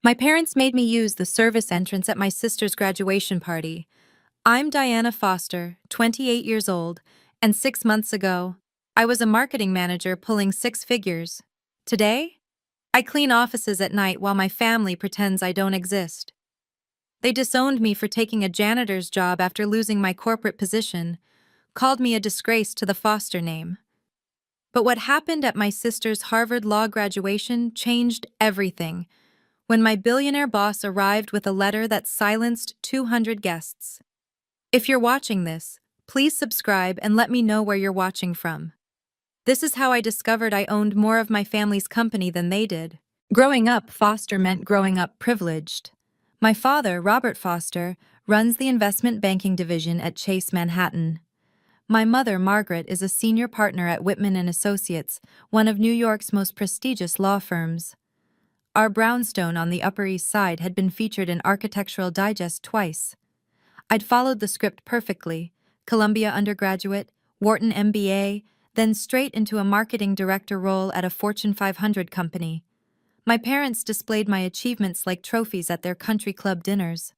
My parents made me use the service entrance at my sister's graduation party. I'm Diana Foster, 28 years old, and 6 months ago, I was a marketing manager pulling six figures. Today, I clean offices at night while my family pretends I don't exist. They disowned me for taking a janitor's job after losing my corporate position, called me a disgrace to the Foster name. But what happened at my sister's Harvard Law graduation changed everything when my billionaire boss arrived with a letter that silenced 200 guests. If you're watching this, please subscribe and let me know where you're watching from. This is how I discovered I owned more of my family's company than they did. Growing up, Foster meant growing up privileged. My father, Robert Foster, runs the investment banking division at Chase Manhattan. My mother, Margaret, is a senior partner at Whitman and Associates, one of New York's most prestigious law firms. Our brownstone on the Upper East Side had been featured in Architectural Digest twice. I'd followed the script perfectly: Columbia undergraduate, Wharton MBA, then straight into a marketing director role at a Fortune 500 company. My parents displayed my achievements like trophies at their country club dinners.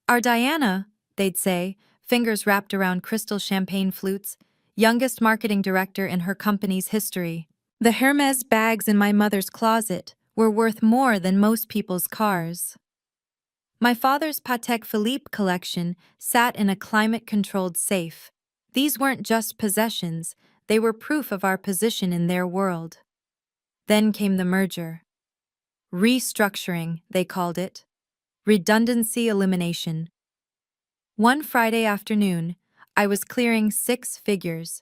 Our Diana, they'd say, fingers wrapped around crystal champagne flutes, youngest marketing director in her company's history. The Hermes bags in my mother's closet were worth more than most people's cars. My father's Patek Philippe collection sat in a climate-controlled safe. These weren't just possessions, they were proof of our position in their world. Then came the merger. Restructuring, they called it. Redundancy elimination. One Friday afternoon, I was clearing six figures.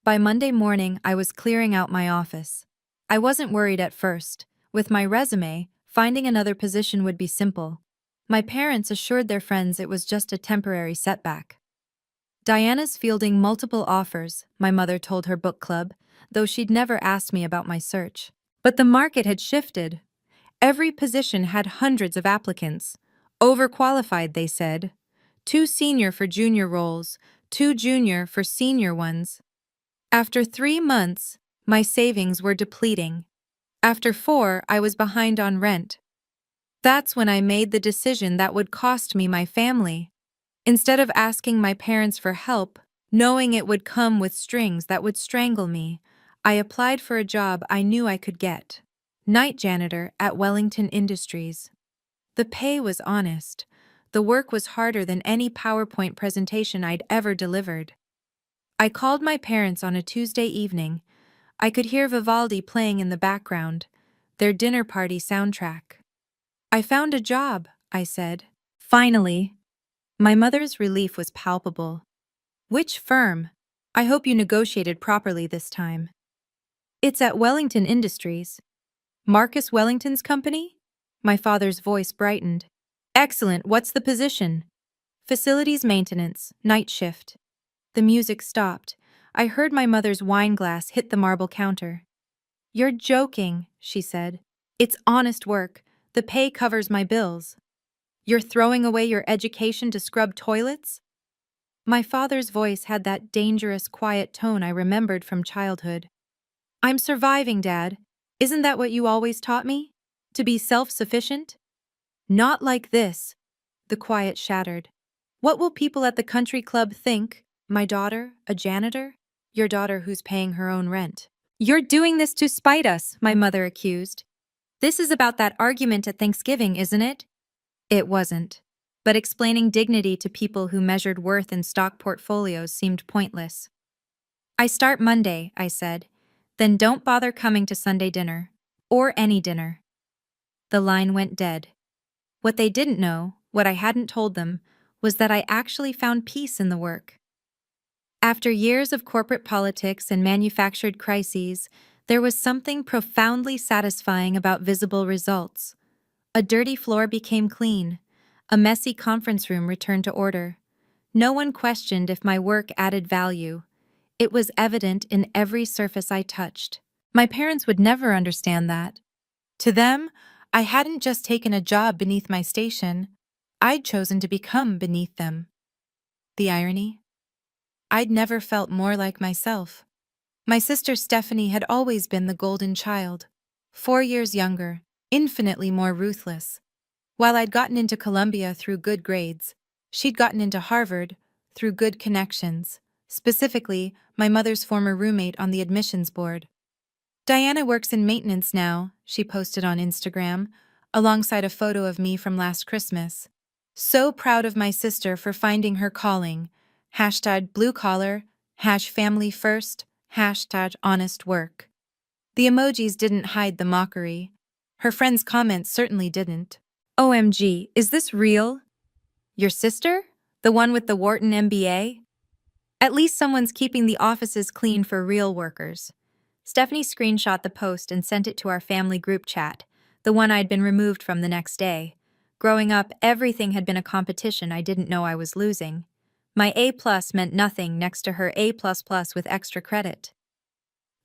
By Monday morning, I was clearing out my office. I wasn't worried at first. With my resume, finding another position would be simple. My parents assured their friends it was just a temporary setback. Diana's fielding multiple offers, my mother told her book club, though she'd never asked me about my search. But the market had shifted. Every position had hundreds of applicants. Overqualified, they said. Too senior for junior roles, too junior for senior ones. After 3 months, my savings were depleting. After 4, I was behind on rent. That's when I made the decision that would cost me my family. Instead of asking my parents for help, knowing it would come with strings that would strangle me, I applied for a job I knew I could get. Night janitor at Wellington Industries. The pay was honest. The work was harder than any PowerPoint presentation I'd ever delivered. I called my parents on a Tuesday evening. I could hear Vivaldi playing in the background, their dinner party soundtrack. "I found a job," I said. "Finally." My mother's relief was palpable. "Which firm? I hope you negotiated properly this time." "It's at Wellington Industries." "Marcus Wellington's company?" My father's voice brightened. "Excellent, what's the position?" "Facilities maintenance, night shift." The music stopped. I heard my mother's wine glass hit the marble counter. "You're joking," she said. "It's honest work. The pay covers my bills." "You're throwing away your education to scrub toilets?" My father's voice had that dangerous, quiet tone I remembered from childhood. "I'm surviving, Dad. Isn't that what you always taught me? To be self-sufficient?" "Not like this." The quiet shattered. "What will people at the country club think? My daughter, a janitor? Your daughter who's paying her own rent." "You're doing this to spite us," my mother accused. "This is about that argument at Thanksgiving, isn't it?" It wasn't. But explaining dignity to people who measured worth in stock portfolios seemed pointless. "I start Monday," I said. "Then don't bother coming to Sunday dinner. Or any dinner." The line went dead. What they didn't know, what I hadn't told them, was that I actually found peace in the work. After years of corporate politics and manufactured crises, there was something profoundly satisfying about visible results. A dirty floor became clean. A messy conference room returned to order. No one questioned if my work added value. It was evident in every surface I touched. My parents would never understand that. To them, I hadn't just taken a job beneath my station. I'd chosen to become beneath them. The irony? I'd never felt more like myself. My sister Stephanie had always been the golden child. 4 years younger, infinitely more ruthless. While I'd gotten into Columbia through good grades, she'd gotten into Harvard through good connections, specifically my mother's former roommate on the admissions board. Diana works in maintenance now, she posted on Instagram, alongside a photo of me from last Christmas. So proud of my sister for finding her calling. Hashtag blue collar, hash family first, hashtag honest work. The emojis didn't hide the mockery. Her friends' comments certainly didn't. OMG, is this real? Your sister? The one with the Wharton MBA? At least someone's keeping the offices clean for real workers. Stephanie screenshot the post and sent it to our family group chat, the one I'd been removed from the next day. Growing up, everything had been a competition I didn't know I was losing. My A+ meant nothing next to her A++ with extra credit.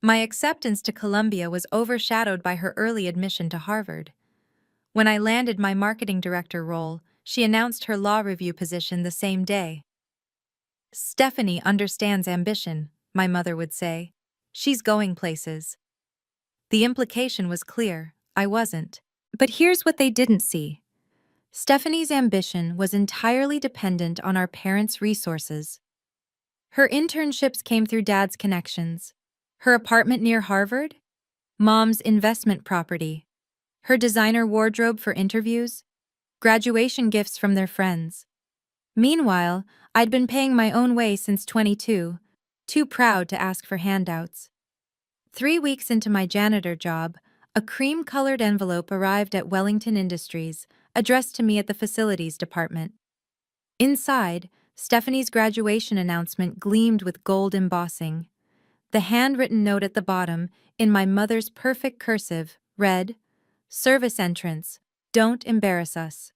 My acceptance to Columbia was overshadowed by her early admission to Harvard. When I landed my marketing director role, she announced her law review position the same day. Stephanie understands ambition, my mother would say. She's going places. The implication was clear, I wasn't. But here's what they didn't see. Stephanie's ambition was entirely dependent on our parents' resources. Her internships came through Dad's connections. Her apartment near Harvard? Mom's investment property. Her designer wardrobe for interviews? Graduation gifts from their friends. Meanwhile, I'd been paying my own way since 22, too proud to ask for handouts. 3 weeks into my janitor job, a cream-colored envelope arrived at Wellington Industries, addressed to me at the facilities department. Inside, Stephanie's graduation announcement gleamed with gold embossing. The handwritten note at the bottom, in my mother's perfect cursive, read, "Service entrance, don't embarrass us."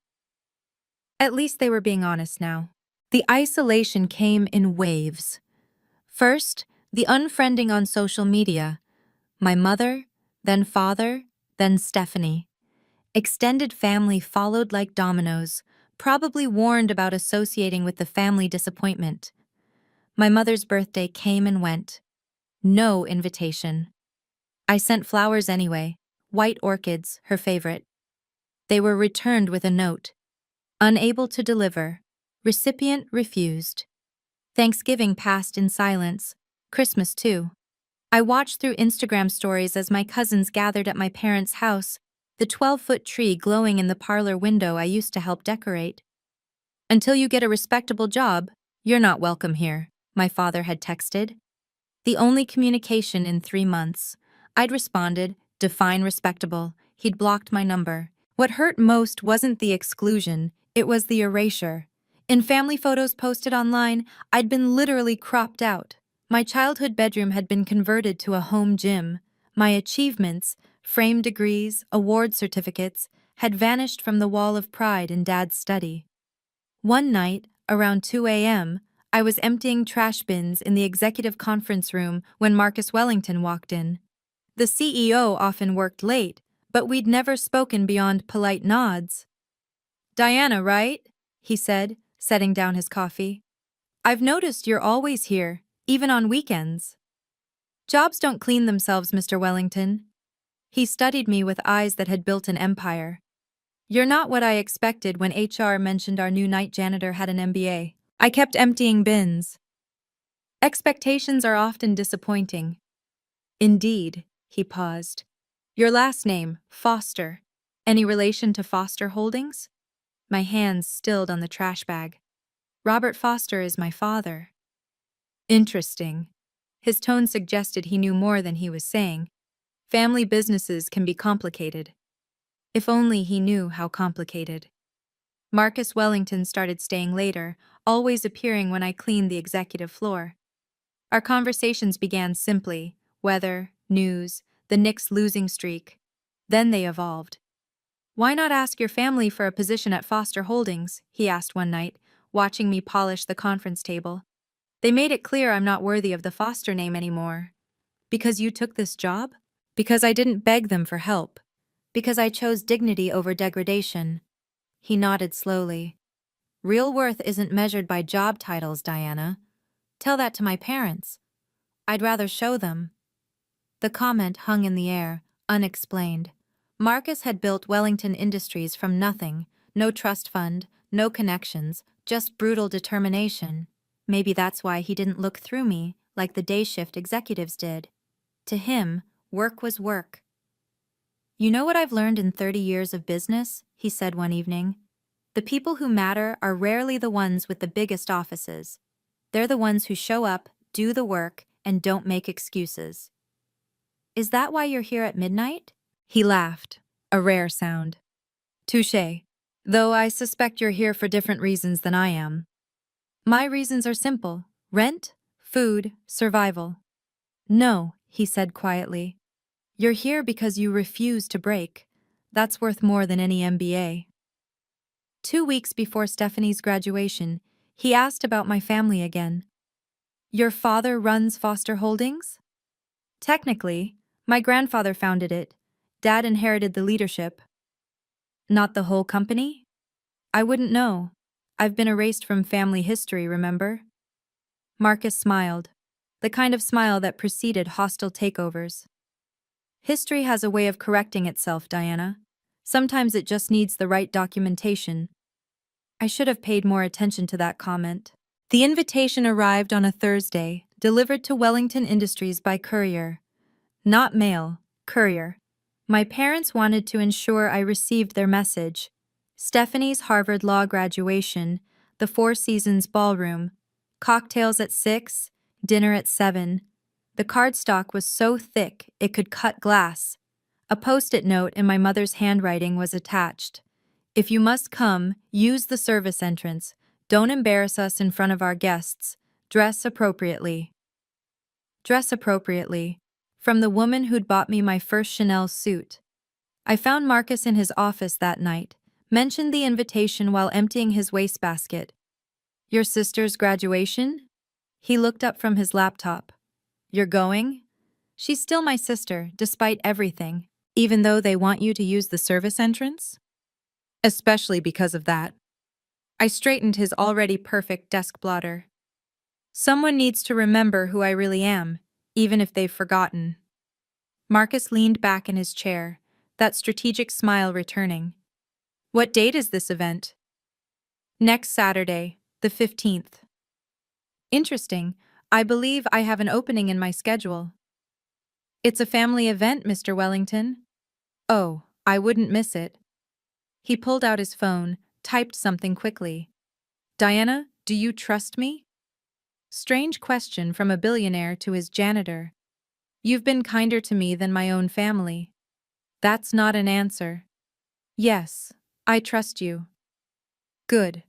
At least they were being honest now. The isolation came in waves. First, the unfriending on social media. My mother, then father, then Stephanie. Extended family followed like dominoes, probably warned about associating with the family disappointment. My mother's birthday came and went. No invitation. I sent flowers anyway, white orchids, her favorite. They were returned with a note. Unable to deliver. Recipient refused. Thanksgiving passed in silence. Christmas too. I watched through Instagram stories as my cousins gathered at my parents' house, the 12-foot tree glowing in the parlor window I used to help decorate. "Until you get a respectable job, you're not welcome here," my father had texted. The only communication in 3 months. I'd responded, "Define respectable." He'd blocked my number. What hurt most wasn't the exclusion, it was the erasure. In family photos posted online, I'd been literally cropped out. My childhood bedroom had been converted to a home gym. My achievements, framed degrees, award certificates, had vanished from the wall of pride in Dad's study. One night, around 2 a.m., I was emptying trash bins in the executive conference room when Marcus Wellington walked in. The CEO often worked late, but we'd never spoken beyond polite nods. "Diana, right?" he said, setting down his coffee. "I've noticed you're always here, even on weekends." "Jobs don't clean themselves, Mr. Wellington." He studied me with eyes that had built an empire. "You're not what I expected when HR mentioned our new night janitor had an MBA. I kept emptying bins." Expectations are often disappointing. "Indeed," he paused. "Your last name, Foster. Any relation to Foster Holdings?" My hands stilled on the trash bag. "Robert Foster is my father." "Interesting." His tone suggested he knew more than he was saying. Family businesses can be complicated. If only he knew how complicated. Marcus Wellington started staying later, always appearing when I cleaned the executive floor. Our conversations began simply: weather, news, the Knicks' losing streak. Then they evolved. "Why not ask your family for a position at Foster Holdings?" he asked one night, watching me polish the conference table. "They made it clear I'm not worthy of the Foster name anymore." "Because you took this job?" "Because I didn't beg them for help. Because I chose dignity over degradation." He nodded slowly. "Real worth isn't measured by job titles, Diana. Tell that to my parents. I'd rather show them." The comment hung in the air, unexplained. Marcus had built Wellington Industries from nothing, No trust fund, no connections, just brutal determination. Maybe that's why he didn't look through me like the day shift executives did. To him, work was work. You know what I've learned in 30 years of business? He said one evening. The people who matter are rarely the ones with the biggest offices. They're the ones who show up, do the work, and don't make excuses. Is that why you're here at midnight? He laughed, a rare sound. Touché. Though I suspect you're here for different reasons than I am. My reasons are simple: rent, food, survival. No, he said quietly. You're here because you refuse to break. That's worth more than any MBA. 2 weeks before Stephanie's graduation, he asked about my family again. Your father runs Foster Holdings? Technically, my grandfather founded it. Dad inherited the leadership. Not the whole company? I wouldn't know. I've been erased from family history, remember? Marcus smiled, the kind of smile that preceded hostile takeovers. History has a way of correcting itself, Diana. Sometimes it just needs the right documentation. I should have paid more attention to that comment. The invitation arrived on a Thursday, delivered to Wellington Industries by courier. Not mail, courier. My parents wanted to ensure I received their message. Stephanie's Harvard Law graduation, the Four Seasons ballroom, cocktails at 6, dinner at 7. The cardstock was so thick it could cut glass. A post-it note in my mother's handwriting was attached. If you must come, use the service entrance. Don't embarrass us in front of our guests. Dress appropriately. Dress appropriately. From the woman who'd bought me my first Chanel suit. I found Marcus in his office that night, mentioned the invitation while emptying his wastebasket. Your sister's graduation? He looked up from his laptop. You're going? She's still my sister, despite everything, even though they want you to use the service entrance? Especially because of that. I straightened his already perfect desk blotter. Someone needs to remember who I really am, even if they've forgotten. Marcus leaned back in his chair, that strategic smile returning. What date is this event? Next Saturday, the 15th. Interesting. I believe I have an opening in my schedule. It's a family event, Mr. Wellington. Oh, I wouldn't miss it. He pulled out his phone, typed something quickly. Diana, do you trust me? Strange question from a billionaire to his janitor. You've been kinder to me than my own family. That's not an answer. Yes, I trust you. Good.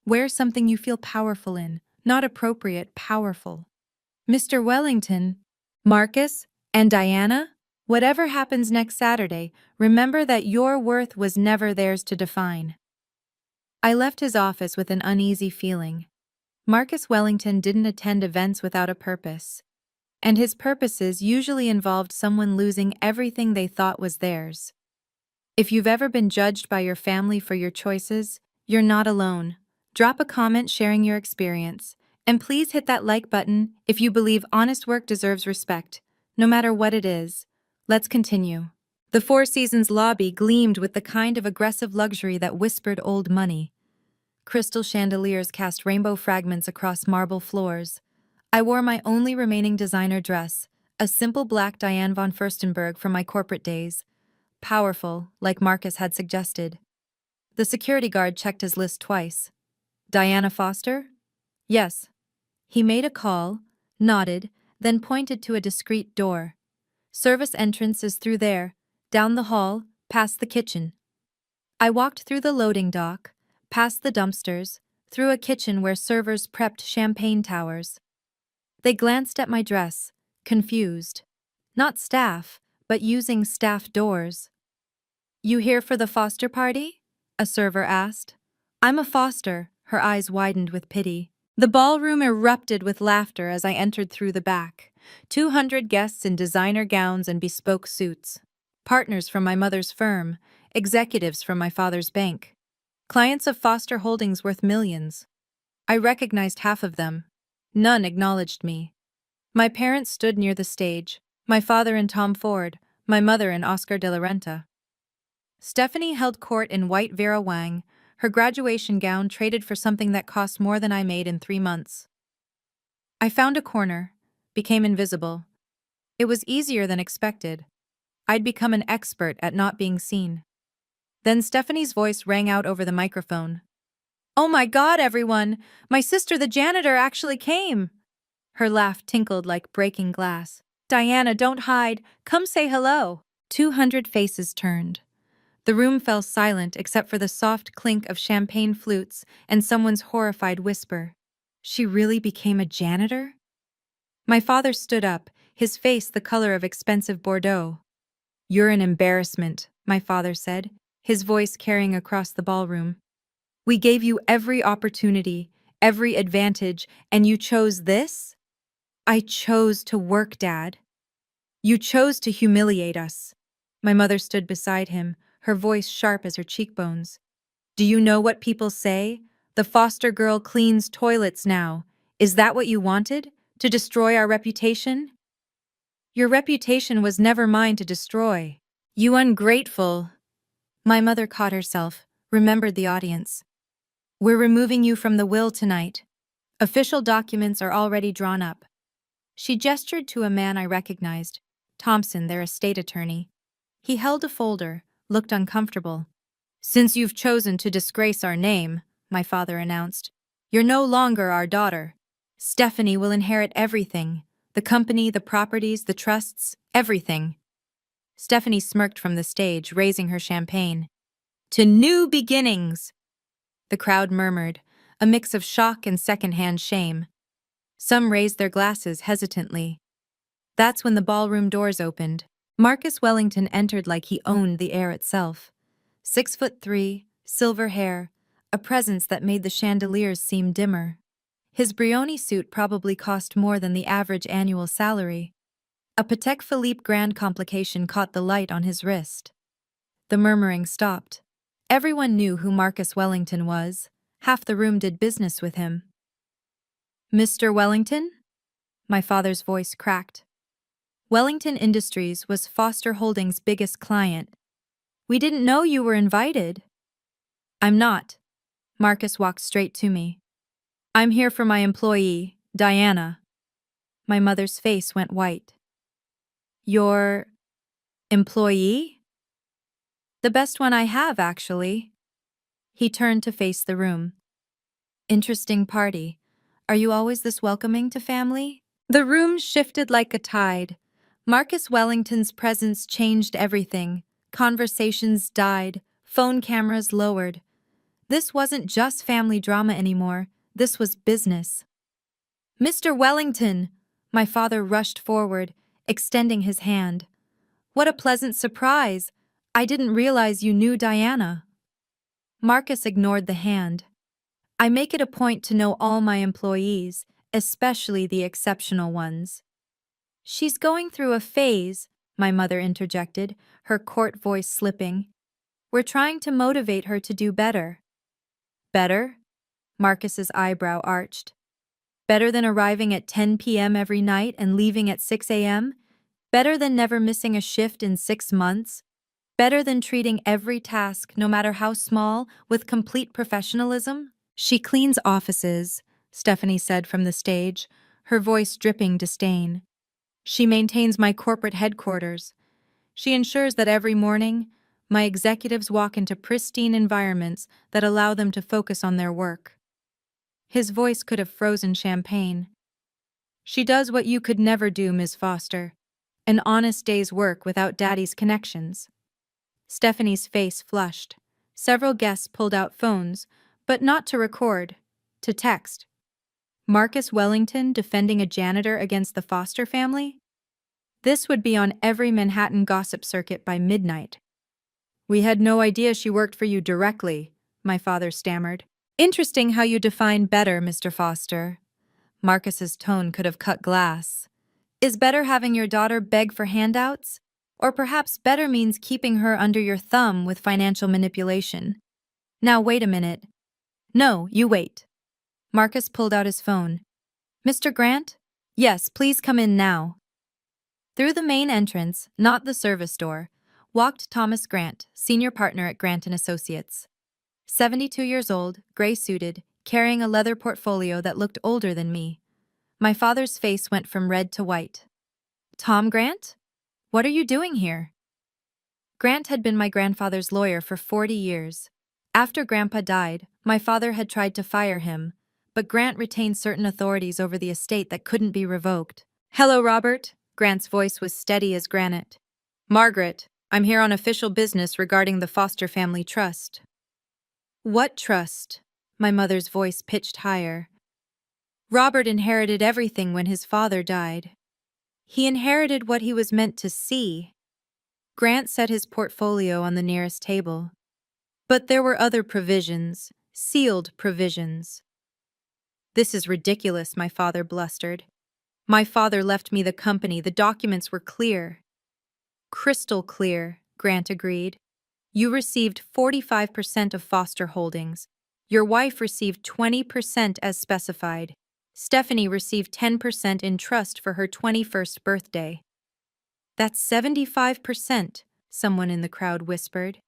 Wear something you feel powerful in, not appropriate, powerful. Mr. Wellington, Marcus, and Diana, whatever happens next Saturday, remember that your worth was never theirs to define. I left his office with an uneasy feeling. Marcus Wellington didn't attend events without a purpose, and his purposes usually involved someone losing everything they thought was theirs. If you've ever been judged by your family for your choices, you're not alone. Drop a comment sharing your experience, and please hit that like button if you believe honest work deserves respect, no matter what it is. Let's continue. The Four Seasons lobby gleamed with the kind of aggressive luxury that whispered old money. Crystal chandeliers cast rainbow fragments across marble floors. I wore my only remaining designer dress, a simple black Diane von Furstenberg from my corporate days. Powerful, like Marcus had suggested. The security guard checked his list twice. Diana Foster? Yes. He made a call, nodded, then pointed to a discreet door. Service entrance is through there, down the hall, past the kitchen. I walked through the loading dock, past the dumpsters, through a kitchen where servers prepped champagne towers. They glanced at my dress, confused. Not staff, but using staff doors. You here for the Foster party? A server asked. I'm a Foster, her eyes widened with pity. The ballroom erupted with laughter as I entered through the back. 200 guests in designer gowns and bespoke suits. Partners from my mother's firm, executives from my father's bank. Clients of Foster Holdings worth millions. I recognized half of them. None acknowledged me. My parents stood near the stage, my father in Tom Ford, my mother in Oscar de la Renta. Stephanie held court in white Vera Wang, her graduation gown traded for something that cost more than I made in 3 months. I found a corner, became invisible. It was easier than expected. I'd become an expert at not being seen. Then Stephanie's voice rang out over the microphone. "Oh my God, everyone! My sister, the janitor, actually came!" Her laugh tinkled like breaking glass. "Diana, don't hide. Come say hello." 200 faces turned. The room fell silent except for the soft clink of champagne flutes and someone's horrified whisper. She really became a janitor? My father stood up, his face the color of expensive Bordeaux. "You're an embarrassment," my father said, his voice carrying across the ballroom. "We gave you every opportunity, every advantage, and you chose this?" "I chose to work, Dad." "You chose to humiliate us." My mother stood beside him, her voice sharp as her cheekbones. "Do you know what people say? The foster girl cleans toilets now. Is that what you wanted? To destroy our reputation?" "Your reputation was never mine to destroy." "You ungrateful." My mother caught herself, remembered the audience. "We're removing you from the will tonight. Official documents are already drawn up." She gestured to a man I recognized, Thompson, their estate attorney. He held a folder, looked uncomfortable. "Since you've chosen to disgrace our name," my father announced, "you're no longer our daughter. Stephanie will inherit everything. The company, the properties, the trusts, everything." Stephanie smirked from the stage, raising her champagne. "To new beginnings!" The crowd murmured, a mix of shock and secondhand shame. Some raised their glasses hesitantly. That's when the ballroom doors opened. Marcus Wellington entered like he owned the air itself. 6'3", silver hair, a presence that made the chandeliers seem dimmer. His Brioni suit probably cost more than the average annual salary. A Patek Philippe grand complication caught the light on his wrist. The murmuring stopped. Everyone knew who Marcus Wellington was. Half the room did business with him. "Mr. Wellington?" My father's voice cracked. Wellington Industries was Foster Holdings' biggest client. "We didn't know you were invited." "I'm not." Marcus walked straight to me. "I'm here for my employee, Diana." My mother's face went white. "Your employee?" "The best one I have, actually." He turned to face the room. "Interesting party. Are you always this welcoming to family?" The room shifted like a tide. Marcus Wellington's presence changed everything. Conversations died, phone cameras lowered. This wasn't just family drama anymore. This was business. "Mr. Wellington!" My father rushed forward, extending his hand. "What a pleasant surprise! I didn't realize you knew Diana." Marcus ignored the hand. "I make it a point to know all my employees, especially the exceptional ones." "She's going through a phase," my mother interjected, her court voice slipping. "We're trying to motivate her to do better." "Better?" Marcus's eyebrow arched. "Better than arriving at 10 p.m. every night and leaving at 6 a.m.? Better than never missing a shift in 6 months? Better than treating every task, no matter how small, with complete professionalism?" "She cleans offices," Stephanie said from the stage, her voice dripping disdain. "She maintains my corporate headquarters. She ensures that every morning, my executives walk into pristine environments that allow them to focus on their work." His voice could have frozen champagne. "She does what you could never do, Ms. Foster. An honest day's work without Daddy's connections." Stephanie's face flushed. Several guests pulled out phones, but not to record, to text. Marcus Wellington defending a janitor against the Foster family? This would be on every Manhattan gossip circuit by midnight. "We had no idea she worked for you directly," my father stammered. "Interesting how you define better, Mr. Foster." Marcus's tone could have cut glass. "Is better having your daughter beg for handouts? Or perhaps better means keeping her under your thumb with financial manipulation? Now wait a minute." "No, you wait." Marcus pulled out his phone. "Mr. Grant? Yes, please come in now." Through the main entrance, not the service door, walked Thomas Grant, senior partner at Grant & Associates. 72 years old, gray-suited, carrying a leather portfolio that looked older than me. My father's face went from red to white. Tom Grant? What are you doing here? Grant had been my grandfather's lawyer for 40 years. After Grandpa died, my father had tried to fire him, but Grant retained certain authorities over the estate that couldn't be revoked. Hello, Robert. Grant's voice was steady as granite. Margaret, I'm here on official business regarding the Foster Family Trust. What trust? My mother's voice pitched higher. Robert inherited everything when his father died. He inherited what he was meant to see. Grant set his portfolio on the nearest table. But there were other provisions, sealed provisions. This is ridiculous, my father blustered. My father left me the company, the documents were clear. Crystal clear, Grant agreed. You received 45% of Foster Holdings. Your wife received 20% as specified. Stephanie received 10% in trust for her 21st birthday. That's 75%, someone in the crowd whispered.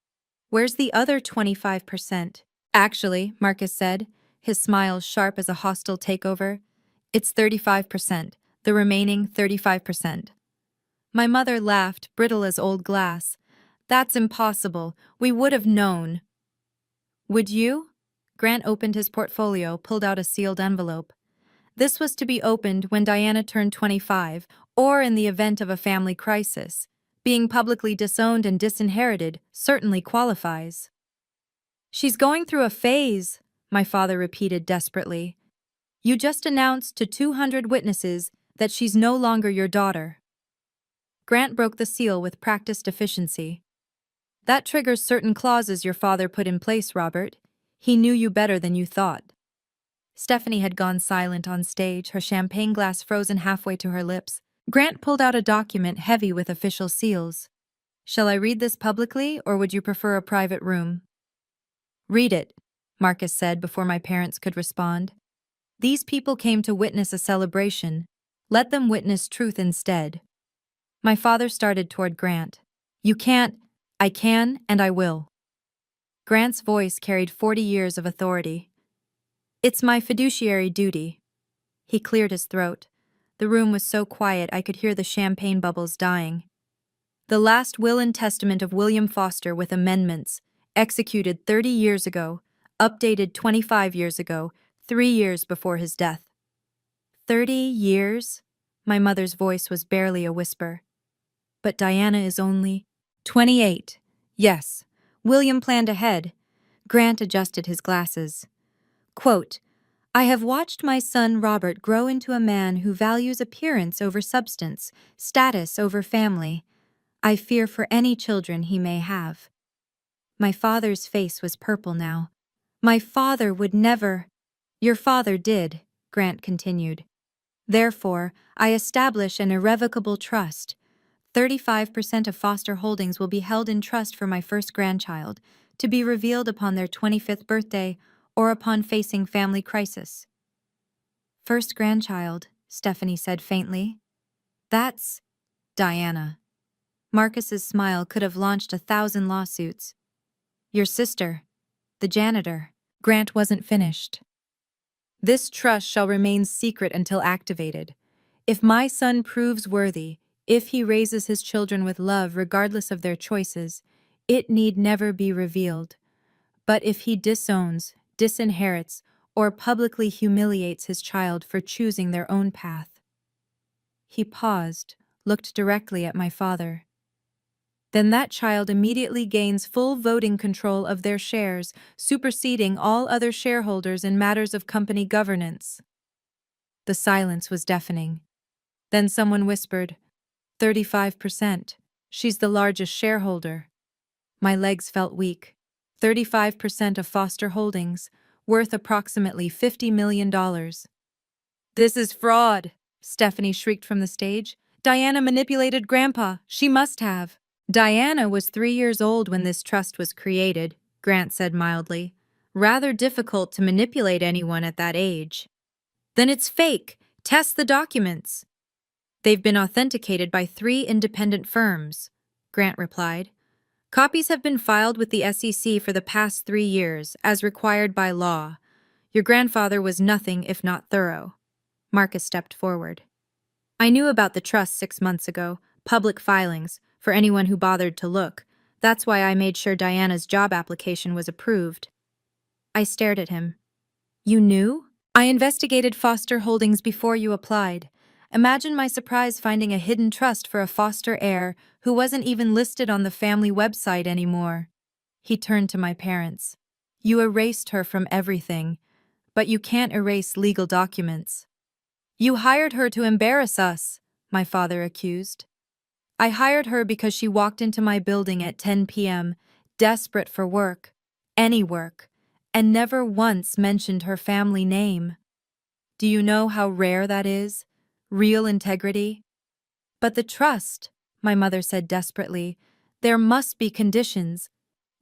Where's the other 25%? Actually, Marcus said, his smile sharp as a hostile takeover. It's 35%, the remaining 35%. My mother laughed, brittle as old glass. That's impossible. We would have known. Would you? Grant opened his portfolio, pulled out a sealed envelope. This was to be opened when Diana turned 25, or in the event of a family crisis. Being publicly disowned and disinherited certainly qualifies. She's going through a phase, my father repeated desperately. You just announced to 200 witnesses that she's no longer your daughter. Grant broke the seal with practiced efficiency. That triggers certain clauses your father put in place, Robert. He knew you better than you thought. Stephanie had gone silent on stage, her champagne glass frozen halfway to her lips. Grant pulled out a document heavy with official seals. Shall I read this publicly, or would you prefer a private room? Read it, Marcus said before my parents could respond. These people came to witness a celebration. Let them witness truth instead. My father started toward Grant. You can't. I can, and I will. Grant's voice carried 40 years of authority. It's my fiduciary duty. He cleared his throat. The room was so quiet I could hear the champagne bubbles dying. The last will and testament of William Foster with amendments, executed 30 years ago, updated 25 years ago, 3 years before his death. 30 years? My mother's voice was barely a whisper. But Diana is only 28. Yes. William planned ahead. Grant adjusted his glasses. Quote, I have watched my son Robert grow into a man who values appearance over substance, status over family. I fear for any children he may have. My father's face was purple now. My father would never. Your father did, Grant continued. Therefore, I establish an irrevocable trust. 35% of Foster Holdings will be held in trust for my first grandchild, to be revealed upon their 25th birthday or upon facing family crisis. First grandchild, Stephanie said faintly. That's Diana. Marcus's smile could have launched 1,000 lawsuits. Your sister, the janitor. Grant wasn't finished. This trust shall remain secret until activated. If my son proves worthy, if he raises his children with love regardless of their choices, it need never be revealed. But if he disowns, disinherits, or publicly humiliates his child for choosing their own path. He paused, looked directly at my father. Then that child immediately gains full voting control of their shares, superseding all other shareholders in matters of company governance. The silence was deafening. Then someone whispered, 35%. She's the largest shareholder. My legs felt weak. 35% of Foster Holdings, worth approximately $50 million. This is fraud, Stephanie shrieked from the stage. Diana manipulated Grandpa. She must have. Diana was 3 years old when this trust was created, Grant said mildly. Rather difficult to manipulate anyone at that age. Then it's fake. Test the documents. They've been authenticated by 3 independent firms, Grant replied. Copies have been filed with the SEC for the past 3 years, as required by law. Your grandfather was nothing if not thorough. Marcus stepped forward. I knew about the trust 6 months ago, public filings, for anyone who bothered to look. That's why I made sure Diana's job application was approved. I stared at him. You knew? I investigated Foster Holdings before you applied. Imagine my surprise finding a hidden trust for a foster heir who wasn't even listed on the family website anymore. He turned to my parents. You erased her from everything, but you can't erase legal documents. You hired her to embarrass us, my father accused. I hired her because she walked into my building at 10 p.m., desperate for work, any work, and never once mentioned her family name. Do you know how rare that is? Real integrity? But the trust, my mother said desperately, there must be conditions.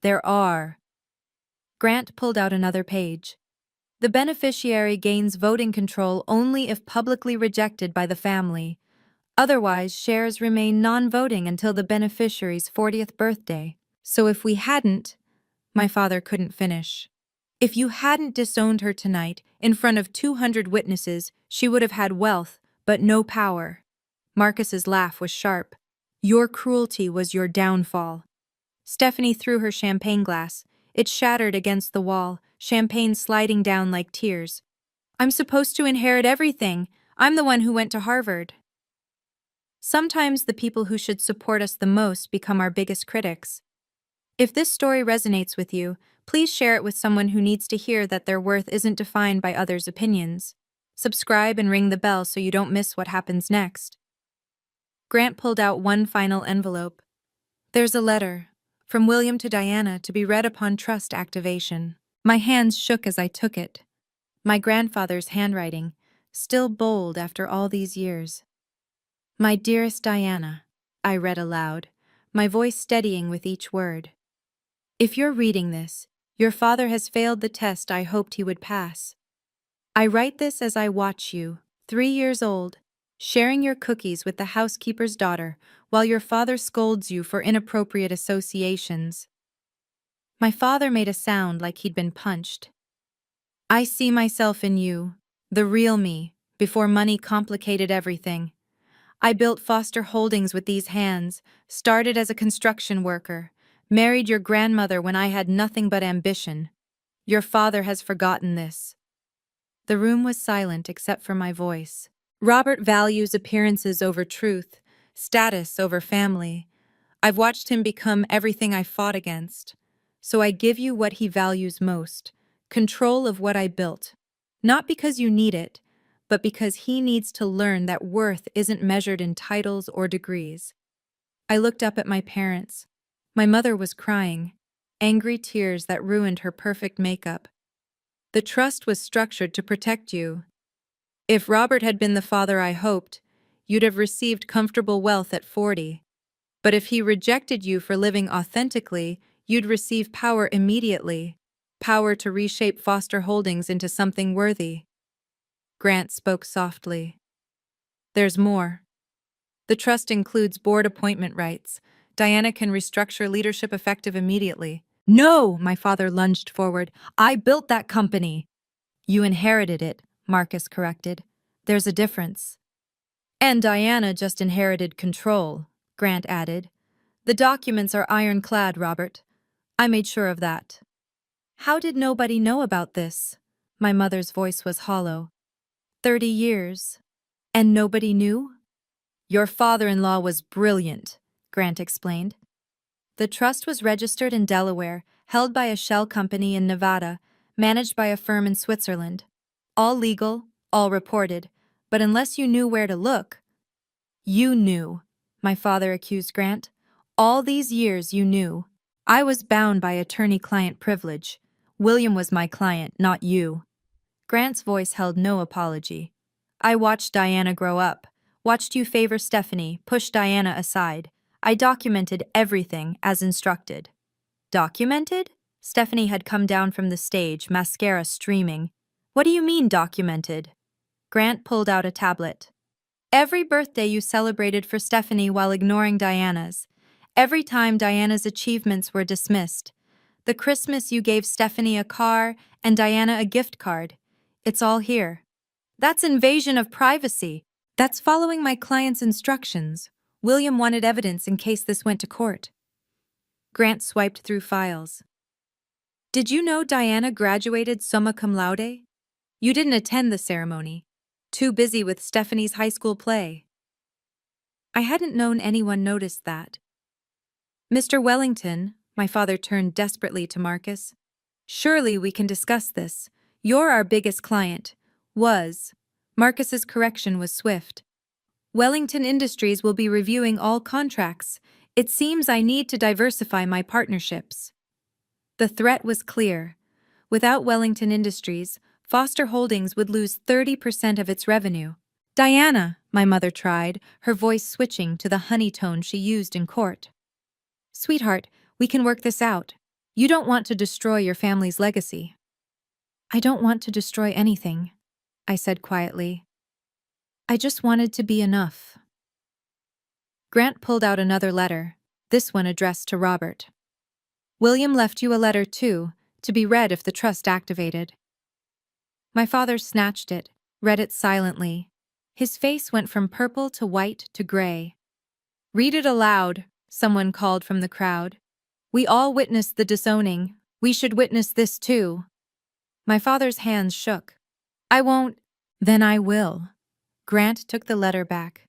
There are. Grant pulled out another page. The beneficiary gains voting control only if publicly rejected by the family. Otherwise, shares remain non-voting until the beneficiary's 40th birthday. So if we hadn't, my father couldn't finish. If you hadn't disowned her tonight, in front of 200 witnesses, she would have had wealth, but no power. Marcus's laugh was sharp. Your cruelty was your downfall. Stephanie threw her champagne glass. It shattered against the wall, champagne sliding down like tears. I'm supposed to inherit everything. I'm the one who went to Harvard. Sometimes the people who should support us the most become our biggest critics. If this story resonates with you, please share it with someone who needs to hear that their worth isn't defined by others' opinions. Subscribe and ring the bell so you don't miss what happens next. Grant pulled out one final envelope. There's a letter, from William to Diana, to be read upon trust activation. My hands shook as I took it. My grandfather's handwriting, still bold after all these years. My dearest Diana, I read aloud, my voice steadying with each word. If you're reading this, your father has failed the test I hoped he would pass. I write this as I watch you, 3 years old, sharing your cookies with the housekeeper's daughter while your father scolds you for inappropriate associations. My father made a sound like he'd been punched. I see myself in you, the real me, before money complicated everything. I built Foster Holdings with these hands, started as a construction worker, married your grandmother when I had nothing but ambition. Your father has forgotten this. The room was silent except for my voice. Robert values appearances over truth, status over family. I've watched him become everything I fought against. So I give you what he values most, control of what I built. Not because you need it, but because he needs to learn that worth isn't measured in titles or degrees. I looked up at my parents. My mother was crying, angry tears that ruined her perfect makeup. The trust was structured to protect you. If Robert had been the father I hoped, you'd have received comfortable wealth at 40. But if he rejected you for living authentically, you'd receive power immediately, power to reshape Foster Holdings into something worthy. Grant spoke softly. There's more. The trust includes board appointment rights. Diana can restructure leadership effective immediately. No, my father lunged forward. I built that company. You inherited it, Marcus corrected. There's a difference. And Diana just inherited control, Grant added. The documents are ironclad, Robert. I made sure of that. How did nobody know about this? My mother's voice was hollow. 30 years. And nobody knew? Your father-in-law was brilliant, Grant explained. The trust was registered in Delaware, held by a shell company in Nevada, managed by a firm in Switzerland. All legal, all reported, but unless you knew where to look. You knew, my father accused Grant. All these years you knew. I was bound by attorney-client privilege. William was my client, not you. Grant's voice held no apology. I watched Diana grow up, watched you favor Stephanie, push Diana aside. I documented everything as instructed. Documented? Stephanie had come down from the stage, mascara streaming. What do you mean documented? Grant pulled out a tablet. Every birthday you celebrated for Stephanie while ignoring Diana's. Every time Diana's achievements were dismissed. The Christmas you gave Stephanie a car and Diana a gift card. It's all here. That's invasion of privacy. That's following my client's instructions. William wanted evidence in case this went to court. Grant swiped through files. Did you know Diana graduated summa cum laude? You didn't attend the ceremony. Too busy with Stephanie's high school play. I hadn't known anyone noticed that. Mr. Wellington, my father turned desperately to Marcus. Surely we can discuss this. You're our biggest client. Was. Marcus's correction was swift. Wellington Industries will be reviewing all contracts. It seems I need to diversify my partnerships. The threat was clear. Without Wellington Industries, Foster Holdings would lose 30% of its revenue. Diana, my mother tried, her voice switching to the honey tone she used in court. Sweetheart, we can work this out. You don't want to destroy your family's legacy. I don't want to destroy anything, I said quietly. I just wanted to be enough. Grant pulled out another letter, this one addressed to Robert. William left you a letter too, to be read if the trust activated. My father snatched it, read it silently. His face went from purple to white to gray. Read it aloud, someone called from the crowd. We all witnessed the disowning. We should witness this too. My father's hands shook. I won't. Then I will. Grant took the letter back.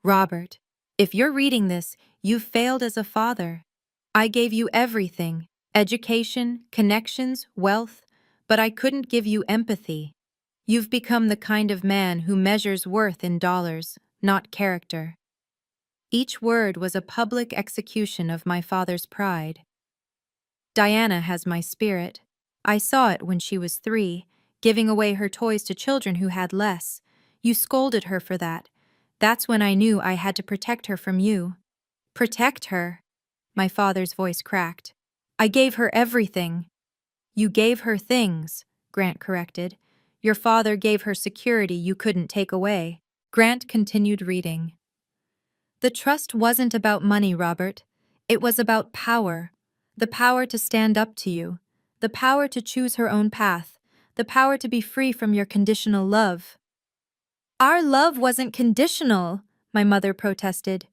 Robert, if you're reading this, you've failed as a father. I gave you everything, education, connections, wealth, but I couldn't give you empathy. You've become the kind of man who measures worth in dollars, not character. Each word was a public execution of my father's pride. Diana has my spirit. I saw it when she was 3, giving away her toys to children who had less. You scolded her for that. That's when I knew I had to protect her from you. Protect her? My father's voice cracked. I gave her everything. You gave her things, Grant corrected. Your father gave her security you couldn't take away. Grant continued reading. The trust wasn't about money, Robert. It was about power. The power to stand up to you. The power to choose her own path. The power to be free from your conditional love. Our love wasn't conditional, my mother protested.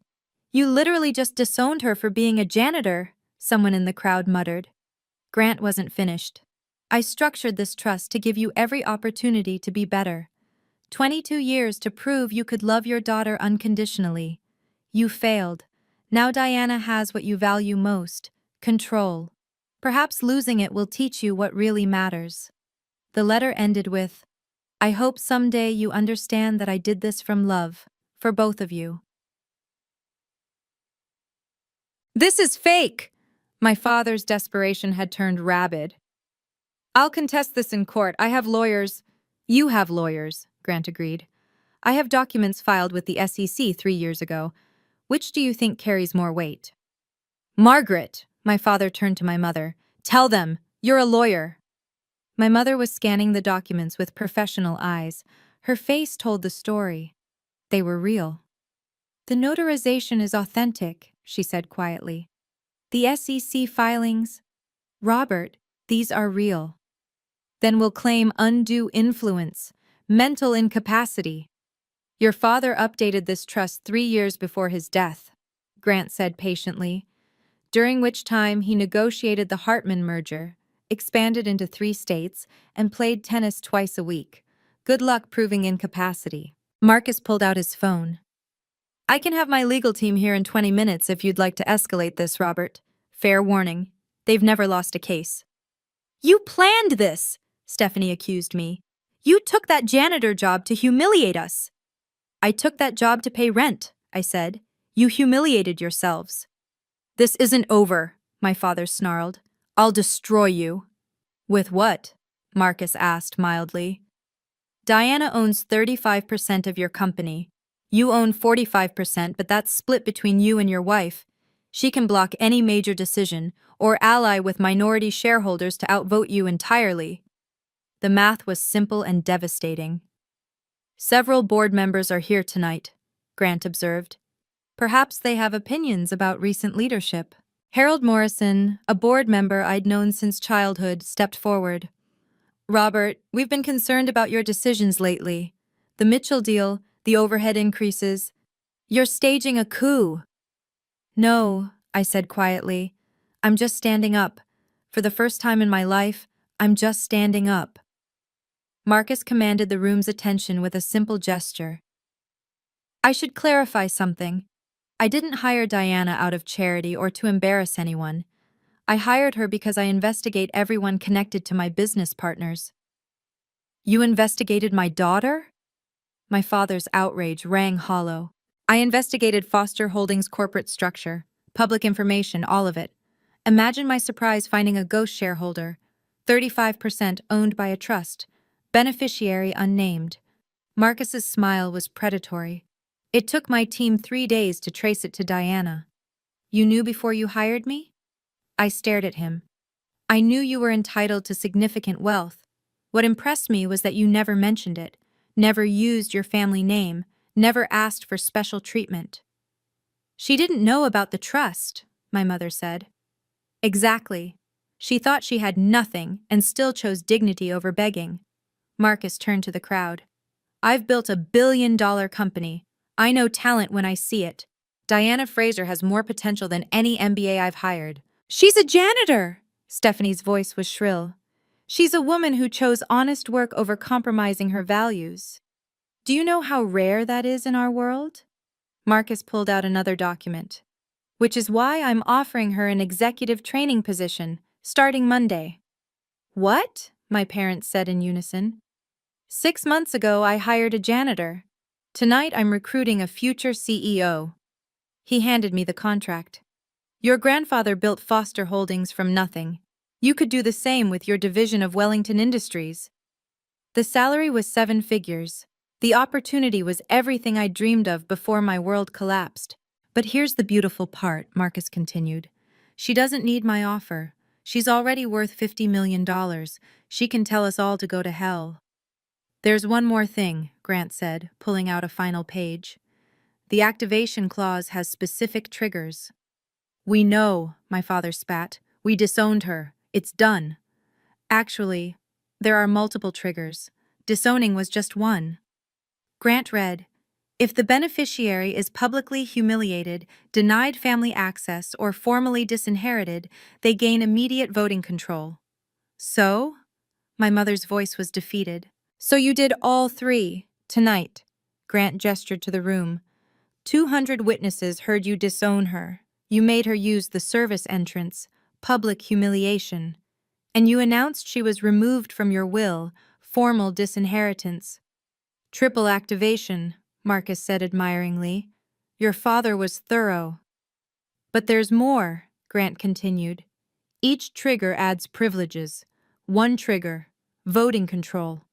You literally just disowned her for being a janitor, someone in the crowd muttered. Grant wasn't finished. I structured this trust to give you every opportunity to be better. 22 years to prove you could love your daughter unconditionally. You failed. Now Diana has what you value most, control. Perhaps losing it will teach you what really matters. The letter ended with, I hope someday you understand that I did this from love, for both of you. This is fake! My father's desperation had turned rabid. I'll contest this in court. I have lawyers. You have lawyers, Grant agreed. I have documents filed with the SEC 3 years ago. Which do you think carries more weight? Margaret, my father turned to my mother. Tell them, you're a lawyer. My mother was scanning the documents with professional eyes. Her face told the story. They were real. The notarization is authentic, she said quietly. The SEC filings? Robert, these are real. Then we'll claim undue influence, mental incapacity. Your father updated this trust 3 years before his death, Grant said patiently, during which time he negotiated the Hartman merger, expanded into 3 states, and played tennis twice a week. Good luck proving incapacity. Marcus pulled out his phone. I can have my legal team here in 20 minutes if you'd like to escalate this, Robert. Fair warning. They've never lost a case. You planned this, Stephanie accused me. You took that janitor job to humiliate us. I took that job to pay rent, I said. You humiliated yourselves. This isn't over, my father snarled. I'll destroy you. With what? Marcus asked mildly. Diana owns 35% of your company. You own 45%, but that's split between you and your wife. She can block any major decision or ally with minority shareholders to outvote you entirely. The math was simple and devastating. Several board members are here tonight, Grant observed. Perhaps they have opinions about recent leadership. Harold Morrison, a board member I'd known since childhood, stepped forward. Robert, we've been concerned about your decisions lately. The Mitchell deal, the overhead increases. You're staging a coup. No, I said quietly. I'm just standing up. For the first time in my life, I'm just standing up. Marcus commanded the room's attention with a simple gesture. I should clarify something. I didn't hire Diana out of charity or to embarrass anyone. I hired her because I investigate everyone connected to my business partners. You investigated my daughter? My father's outrage rang hollow. I investigated Foster Holdings' corporate structure, public information, all of it. Imagine my surprise finding a ghost shareholder, 35% owned by a trust, beneficiary unnamed. Marcus's smile was predatory. It took my team 3 days to trace it to Diana. You knew before you hired me? I stared at him. I knew you were entitled to significant wealth. What impressed me was that you never mentioned it, never used your family name, never asked for special treatment. She didn't know about the trust, my mother said. Exactly. She thought she had nothing and still chose dignity over begging. Marcus turned to the crowd. I've built a billion-dollar company. I know talent when I see it. Diana Fraser has more potential than any MBA I've hired. She's a janitor! Stephanie's voice was shrill. She's a woman who chose honest work over compromising her values. Do you know how rare that is in our world? Marcus pulled out another document. Which is why I'm offering her an executive training position, starting Monday. What? My parents said in unison. 6 months ago, I hired a janitor. Tonight, I'm recruiting a future CEO. He handed me the contract. Your grandfather built Foster Holdings from nothing. You could do the same with your division of Wellington Industries. The salary was 7 figures. The opportunity was everything I dreamed of before my world collapsed. But here's the beautiful part, Marcus continued. She doesn't need my offer. She's already worth $50 million. She can tell us all to go to hell. There's one more thing, Grant said, pulling out a final page. The activation clause has specific triggers. We know, my father spat. We disowned her. It's done. Actually, there are multiple triggers. Disowning was just one. Grant read, if the beneficiary is publicly humiliated, denied family access, or formally disinherited, they gain immediate voting control. So? My mother's voice was defeated. So you did all 3, tonight. Grant gestured to the room. 200 witnesses heard you disown her. You made her use the service entrance, public humiliation. And you announced she was removed from your will, formal disinheritance. Triple activation, Marcus said admiringly. Your father was thorough. But there's more, Grant continued. Each trigger adds privileges. 1 trigger, voting control.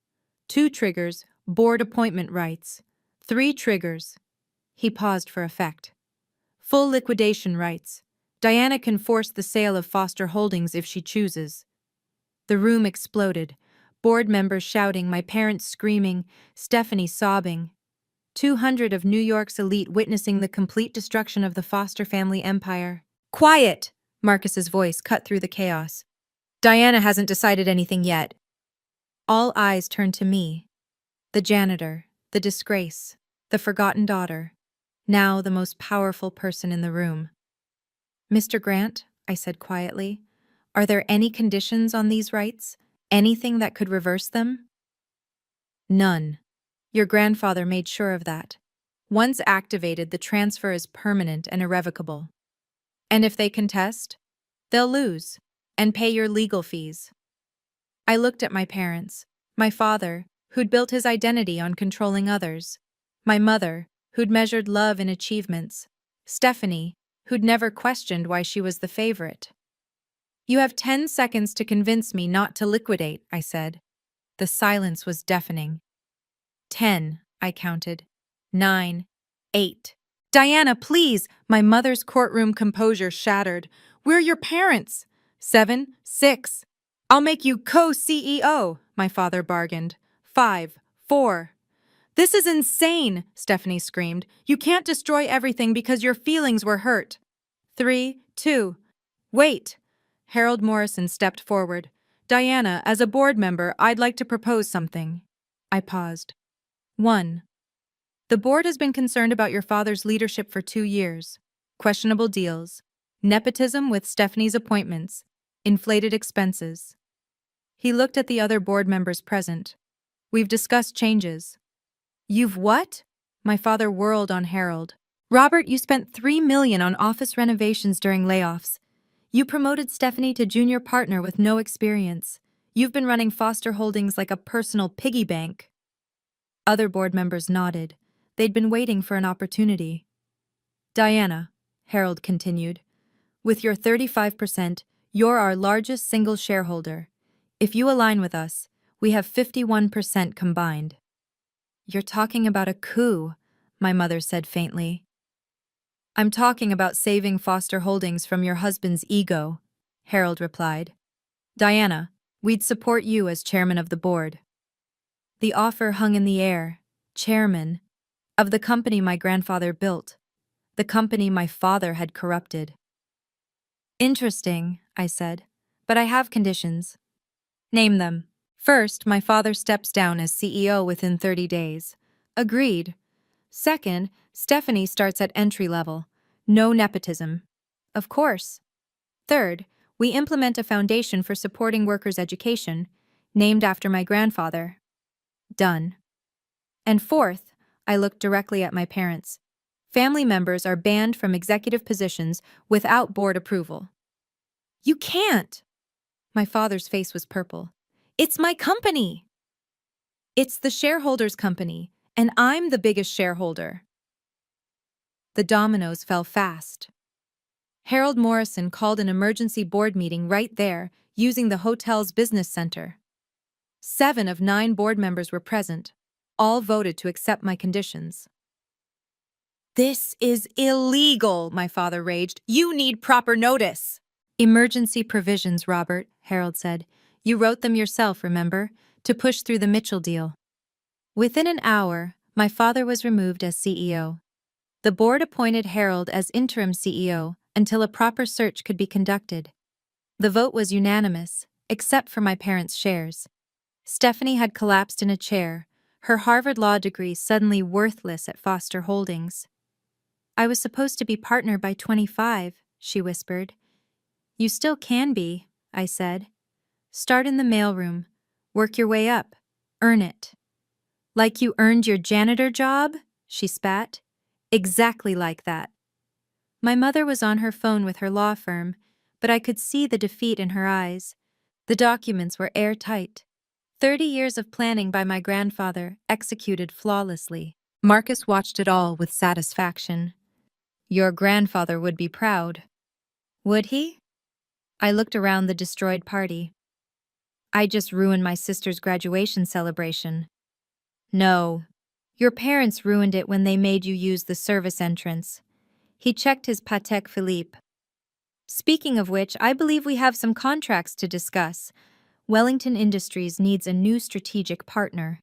2 triggers, board appointment rights. 3 triggers. He paused for effect. Full liquidation rights. Diana can force the sale of Foster Holdings if she chooses. The room exploded. Board members shouting, my parents screaming, Stephanie sobbing. 200 of New York's elite witnessing the complete destruction of the Foster family empire. Quiet! Marcus's voice cut through the chaos. Diana hasn't decided anything yet. All eyes turned to me. The janitor, the disgrace, the forgotten daughter, now the most powerful person in the room. Mr. Grant, I said quietly, are there any conditions on these rights? Anything that could reverse them? None. Your grandfather made sure of that. Once activated, the transfer is permanent and irrevocable. And if they contest, they'll lose and pay your legal fees. I looked at my parents, my father, who'd built his identity on controlling others, my mother, who'd measured love in achievements, Stephanie, who'd never questioned why she was the favorite. You have 10 seconds to convince me not to liquidate, I said. The silence was deafening. 10, I counted. 9, 8. Diana, please! My mother's courtroom composure shattered. We're your parents! 7, 6. I'll make you co-CEO, my father bargained. 5, 4. This is insane, Stephanie screamed. You can't destroy everything because your feelings were hurt. 3, 2. Wait. Harold Morrison stepped forward. Diana, as a board member, I'd like to propose something. I paused. 1. The board has been concerned about your father's leadership for 2 years. Questionable deals. Nepotism with Stephanie's appointments. Inflated expenses. He looked at the other board members present. We've discussed changes. You've what? My father whirled on Harold. Robert, you spent $3 million on office renovations during layoffs. You promoted Stephanie to junior partner with no experience. You've been running Foster Holdings like a personal piggy bank. Other board members nodded. They'd been waiting for an opportunity. Diana, Harold continued, with your 35%, you're our largest single shareholder. If you align with us, we have 51% combined. You're talking about a coup, my mother said faintly. I'm talking about saving Foster Holdings from your husband's ego, Harold replied. Diana, we'd support you as chairman of the board. The offer hung in the air. Chairman of the company my grandfather built, the company my father had corrupted. Interesting, I said, but I have conditions. Name them. First, my father steps down as CEO within 30 days. Agreed. Second, Stephanie starts at entry level. No nepotism. Of course. Third, we implement a foundation for supporting workers' education, named after my grandfather. Done. And fourth, I looked directly at my parents. Family members are banned from executive positions without board approval. You can't! My father's face was purple. It's my company! It's the shareholders' company, and I'm the biggest shareholder. The dominoes fell fast. Harold Morrison called an emergency board meeting right there, using the hotel's business center. 7 of 9 board members were present. All voted to accept my conditions. This is illegal, my father raged. You need proper notice. Emergency provisions, Robert, Harold said. You wrote them yourself, remember, to push through the Mitchell deal. Within an hour, my father was removed as CEO. The board appointed Harold as interim CEO until a proper search could be conducted. The vote was unanimous, except for my parents' shares. Stephanie had collapsed in a chair, her Harvard Law degree suddenly worthless at Foster Holdings. I was supposed to be partner by 25, she whispered. You still can be, I said. Start in the mailroom. Work your way up. Earn it. Like you earned your janitor job? She spat. Exactly like that. My mother was on her phone with her law firm, but I could see the defeat in her eyes. The documents were airtight. 30 years of planning by my grandfather, executed flawlessly. Marcus watched it all with satisfaction. Your grandfather would be proud. Would he? I looked around the destroyed party. I just ruined my sister's graduation celebration. No. Your parents ruined it when they made you use the service entrance. He checked his Patek Philippe. Speaking of which, I believe we have some contracts to discuss. Wellington Industries needs a new strategic partner.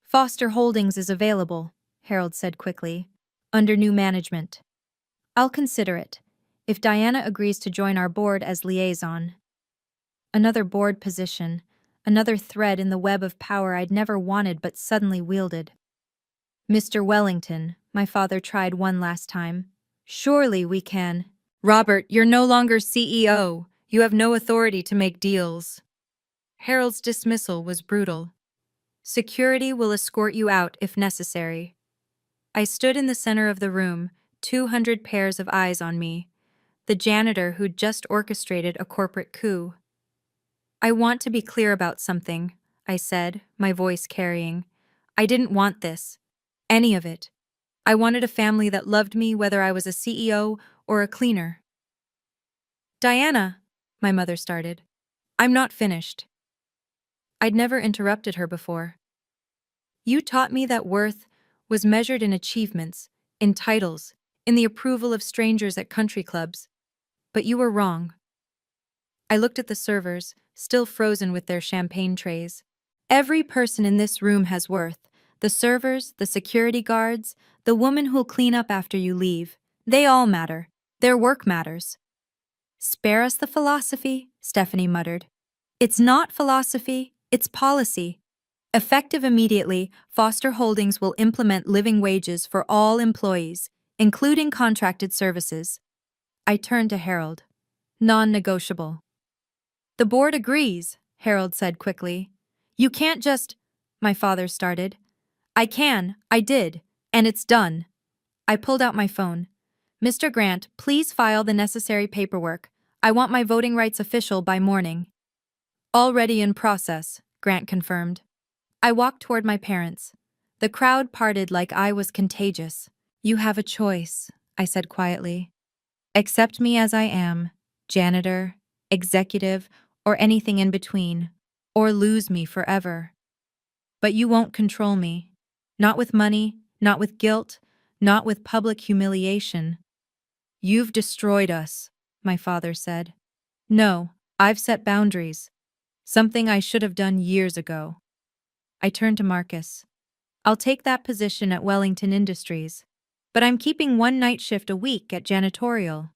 Foster Holdings is available, Harold said quickly, under new management. I'll consider it, if Diana agrees to join our board as liaison. Another board position, another thread in the web of power I'd never wanted but suddenly wielded. Mr. Wellington, my father tried one last time. Surely we can. Robert, you're no longer CEO. You have no authority to make deals. Harold's dismissal was brutal. Security will escort you out if necessary. I stood in the center of the room, 200 pairs of eyes on me, the janitor who'd just orchestrated a corporate coup. I want to be clear about something, I said, my voice carrying. I didn't want this. Any of it. I wanted a family that loved me whether I was a CEO or a cleaner. Diana, my mother started. I'm not finished. I'd never interrupted her before. You taught me that worth was measured in achievements, in titles, in the approval of strangers at country clubs. But you were wrong. I looked at the servers, still frozen with their champagne trays. Every person in this room has worth. The servers, the security guards, the woman who'll clean up after you leave. They all matter. Their work matters. Spare us the philosophy, Stephanie muttered. It's not philosophy, it's policy. Effective immediately, Foster Holdings will implement living wages for all employees, including contracted services. I turned to Harold. Non-negotiable. The board agrees, Harold said quickly. You can't just… My father started. I did, and it's done. I pulled out my phone. Mr. Grant, please file the necessary paperwork. I want my voting rights official by morning. Already in process, Grant confirmed. I walked toward my parents. The crowd parted like I was contagious. You have a choice, I said quietly. Accept me as I am, janitor, executive, or anything in between, or lose me forever. But you won't control me. Not with money, not with guilt, not with public humiliation. You've destroyed us, my father said. No, I've set boundaries. Something I should have done years ago. I turned to Marcus. I'll take that position at Wellington Industries, but I'm keeping one night shift a week at janitorial.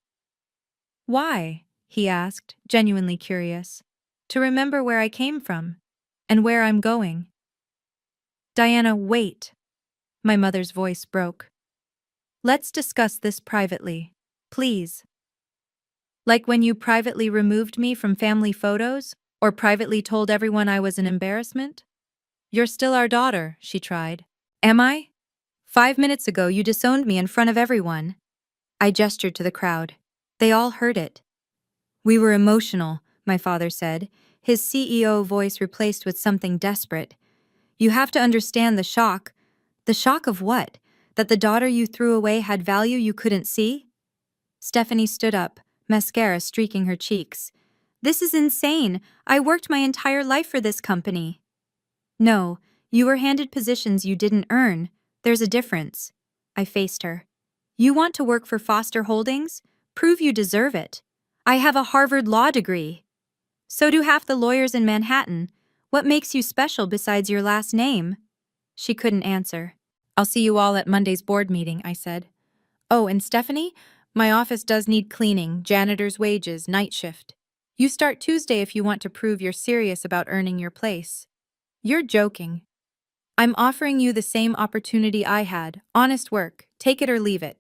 Why? He asked, genuinely curious. To remember where I came from, and where I'm going. Diana, wait. My mother's voice broke. Let's discuss this privately, please. Like when you privately removed me from family photos, or privately told everyone I was an embarrassment? You're still our daughter, she tried. Am I? 5 minutes ago you disowned me in front of everyone. I gestured to the crowd. They all heard it. We were emotional, my father said, his CEO voice replaced with something desperate. You have to understand the shock. The shock of what? That the daughter you threw away had value you couldn't see? Stephanie stood up, mascara streaking her cheeks. This is insane. I worked my entire life for this company. No, you were handed positions you didn't earn. There's a difference. I faced her. You want to work for Foster Holdings? Prove you deserve it. I have a Harvard law degree. So do half the lawyers in Manhattan. What makes you special besides your last name? She couldn't answer. I'll see you all at Monday's board meeting, I said. Oh, and Stephanie, my office does need cleaning, janitor's wages, night shift. You start Tuesday if you want to prove you're serious about earning your place. You're joking. I'm offering you the same opportunity I had, honest work, take it or leave it.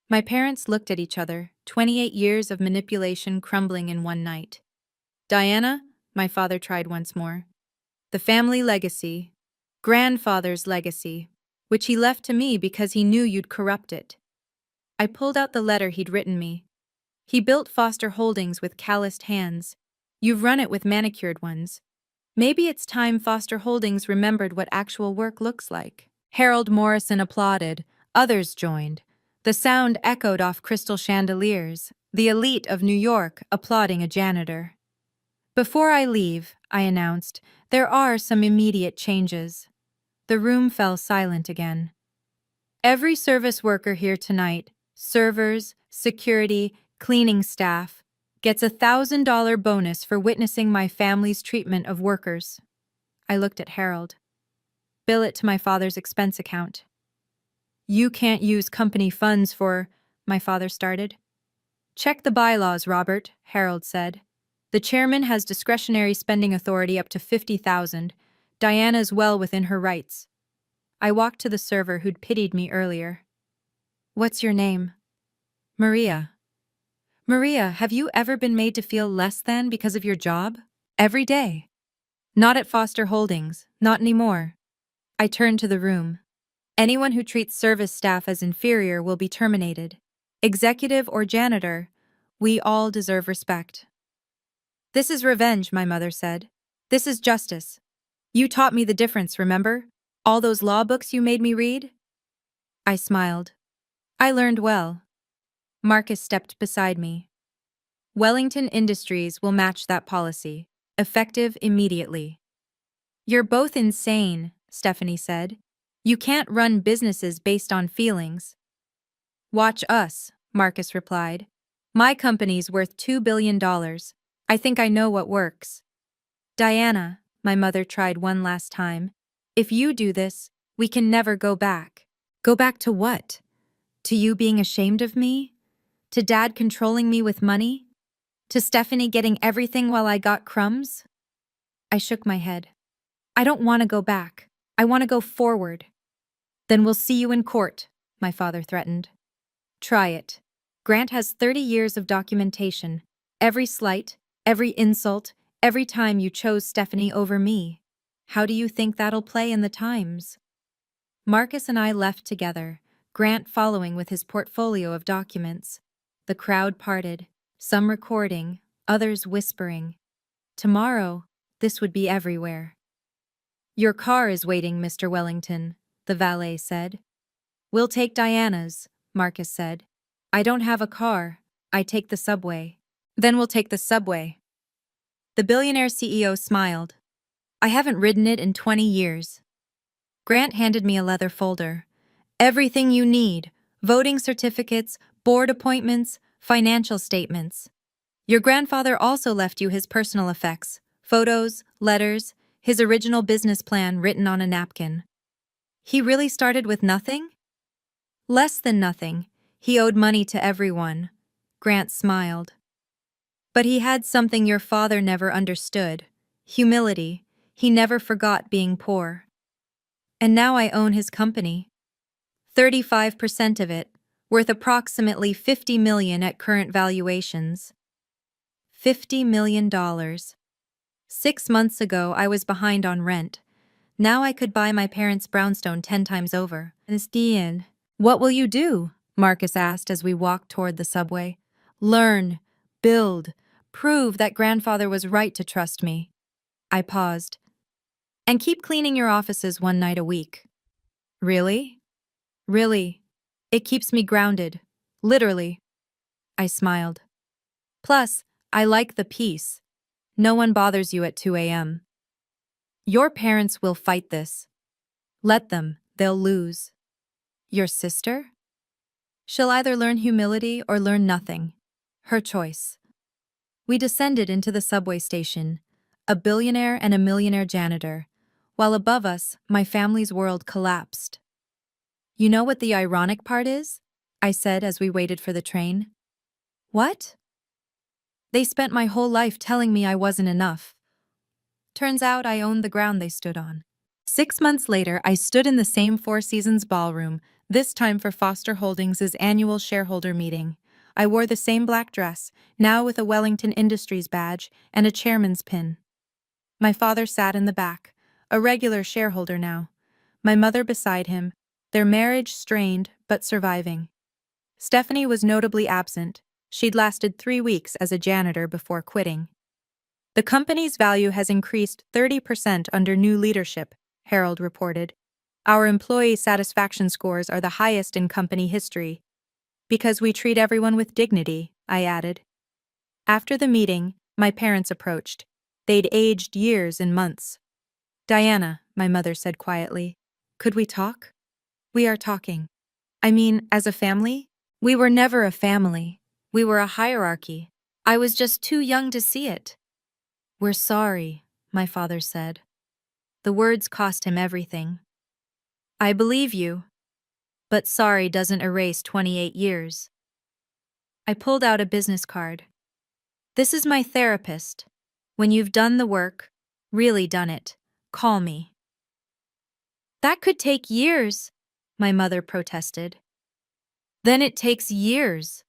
My parents looked at each other, 28 years of manipulation crumbling in one night. Diana, my father tried once more. The family legacy, grandfather's legacy, which he left to me because he knew you'd corrupt it. I pulled out the letter he'd written me. He built Foster Holdings with calloused hands. You've run it with manicured ones. Maybe it's time Foster Holdings remembered what actual work looks like. Harold Morrison applauded. Others joined. The sound echoed off crystal chandeliers, the elite of New York applauding a janitor. Before I leave, I announced, there are some immediate changes. The room fell silent again. Every service worker here tonight, servers, security, cleaning staff, gets a $1,000 bonus for witnessing my family's treatment of workers. I looked at Harold. Bill it to my father's expense account. You can't use company funds for… my father started. Check the bylaws, Robert, Harold said. The chairman has discretionary spending authority up to $50,000. Diana's well within her rights. I walked to the server who'd pitied me earlier. What's your name? Maria. Maria, have you ever been made to feel less than because of your job? Every day. Not at Foster Holdings, not anymore. I turned to the room. Anyone who treats service staff as inferior will be terminated. Executive or janitor, we all deserve respect. This is revenge, my mother said. This is justice. You taught me the difference, remember? All those law books you made me read? I smiled. I learned well. Marcus stepped beside me. Wellington Industries will match that policy, effective immediately. You're both insane, Stephanie said. You can't run businesses based on feelings. Watch us, Marcus replied. My company's worth $2 billion. I think I know what works. Diana, my mother tried one last time. If you do this, We can never go back. Go back to what? To you being ashamed of me? To Dad controlling me with money? To Stephanie getting everything while I got crumbs? I shook my head. I don't want to go back. I want to go forward. Then we'll see you in court, my father threatened. Try it. Grant has 30 years of documentation. Every slight, every insult, every time you chose Stephanie over me. How do you think that'll play in the Times? Marcus and I left together, Grant following with his portfolio of documents. The crowd parted, some recording, others whispering. Tomorrow, this would be everywhere. Your car is waiting, Mr. Wellington, the valet said. We'll take Diana's, Marcus said. I don't have a car. I take the subway. Then we'll take the subway. The billionaire CEO smiled. I haven't ridden it in 20 years. Grant handed me a leather folder. Everything you need: voting certificates, board appointments, financial statements. Your grandfather also left you his personal effects, photos, letters, his original business plan written on a napkin. He really started with nothing? Less than nothing. He owed money to everyone. Grant smiled. But he had something your father never understood: humility. He never forgot being poor. And now I own his company. 35% of it, worth approximately $50 million at current valuations. $50 million. 6 months ago, I was behind on rent. Now I could buy my parents' brownstone 10 times over. It's the end. What will you do? Marcus asked as we walked toward the subway. Learn, build, prove that grandfather was right to trust me. I paused. And keep cleaning your offices 1 night a week. Really? Really. It keeps me grounded. Literally. I smiled. Plus, I like the peace. No one bothers you at 2 a.m. Your parents will fight this. Let them, they'll lose. Your sister? She'll either learn humility or learn nothing. Her choice. We descended into the subway station, a billionaire and a millionaire janitor, while above us, my family's world collapsed. You know what the ironic part is? I said as we waited for the train. What? They spent my whole life telling me I wasn't enough. Turns out I owned the ground they stood on. 6 months later, I stood in the same Four Seasons ballroom, this time for Foster Holdings' annual shareholder meeting. I wore the same black dress, now with a Wellington Industries badge and a chairman's pin. My father sat in the back, a regular shareholder now. My mother beside him, their marriage strained but surviving. Stephanie was notably absent. She'd lasted 3 weeks as a janitor before quitting. The company's value has increased 30% under new leadership, Harold reported. Our employee satisfaction scores are the highest in company history. Because we treat everyone with dignity, I added. After the meeting, my parents approached. They'd aged years in months. Diana, my mother said quietly, could we talk? We are talking. I mean, as a family? We were never a family. We were a hierarchy. I was just too young to see it. We're sorry, my father said. The words cost him everything. I believe you. But sorry doesn't erase 28 years. I pulled out a business card. This is my therapist. When you've done the work, really done it, call me. That could take years, my mother protested. Then it takes years.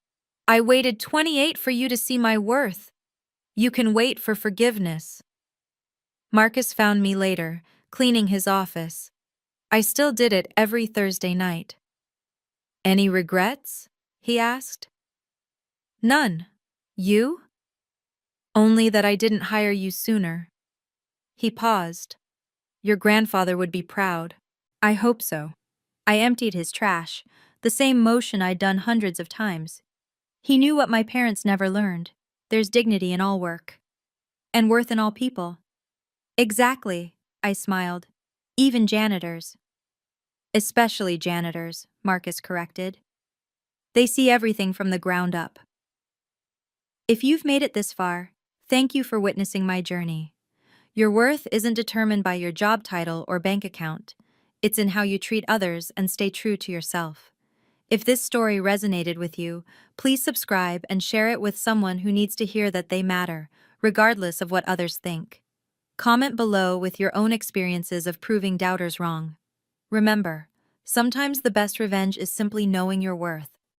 I waited 28 for you to see my worth. You can wait for forgiveness. Marcus found me later, cleaning his office. I still did it every Thursday night. Any regrets? He asked. None. You? Only that I didn't hire you sooner. He paused. Your grandfather would be proud. I hope so. I emptied his trash, the same motion I'd done hundreds of times. He knew what my parents never learned. There's dignity in all work. And worth in all people. Exactly, I smiled. Even janitors. Especially janitors, Marcus corrected. They see everything from the ground up. If you've made it this far, thank you for witnessing my journey. Your worth isn't determined by your job title or bank account. It's in how you treat others and stay true to yourself. If this story resonated with you, please subscribe and share it with someone who needs to hear that they matter, regardless of what others think. Comment below with your own experiences of proving doubters wrong. Remember, sometimes the best revenge is simply knowing your worth.